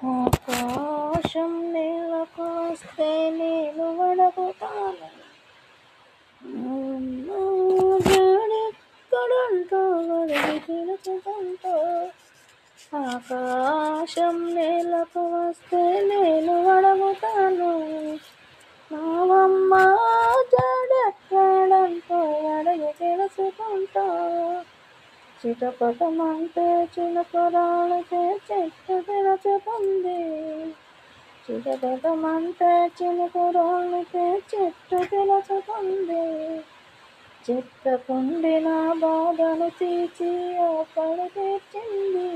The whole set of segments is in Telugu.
ఆకాశం నేలకు వస్తే నేను అడుగుతాను, జాడెక్కడంటూ అడిగి తెలుసుకుంటూ. ఆకాశం నేలకు వస్తే నేను అడుగుతాను, నావమ్మ జాడెక్కడంటూ అడిగి తెలుసుకుంటా. చిటపటమంటే చినుకురాళ్ళకే చెట్టు తెలుసుకుంది, చిటపటమంటే చినుకురాళ్ళకే చెట్టు తెలుసుకుంది. చెట్టకుండిన బాధను తీర్చి ఆకలి తీర్చింది,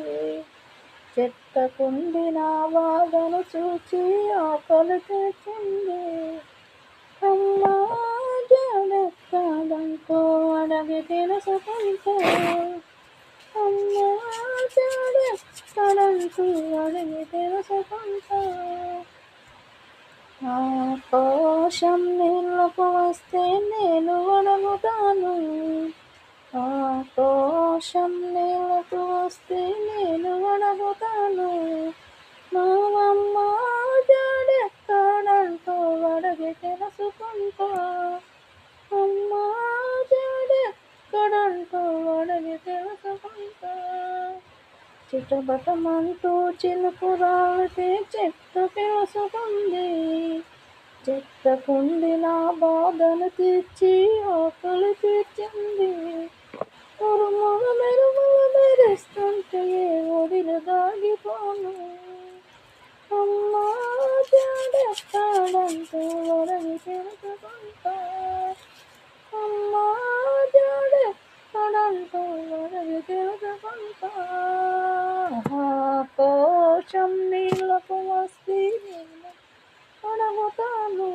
చెట్టకుండిన బాధను చూచి ఆకలి తీర్చింది. అమ్మా జాడెక్కడంటూ అడిగి తెలుసుకుంటా, అమ్మా జాడెక్కడంటూ అడిగి తెలుసుకుంటా. ఆకాశం నీళ్ళకు వస్తే నేను అడుగుతాను, ఆకాశం నీళ్ళకు వస్తే నేను అడుగుతాను, నావమ్మ జాడెక్కడంటూ అడిగి తెలుసుకుంటా. అమ్మా జాడెక్కడంటూ అడిగి తెలుసుకుంటా. చిటపటమంటూ చినుకురాళ్ళకే చెట్టు తెలుసుకుంది, చెట్టకుండిన బాధను తీర్చి ఆకలి తీర్చింది. ఉరుములు మెరుపులు మెరుస్తుంటే ఒడిలు దాగిపోను, అమ్మా జాడెక్కడంటూ అడిగి తెలుసుకుంటా. అమ్మా జాడెక్కడంటూ అడిగి తెలుసుకుంటా. ఆకాశం నీళ్ళకు వస్తే నేను అడుగుతాను,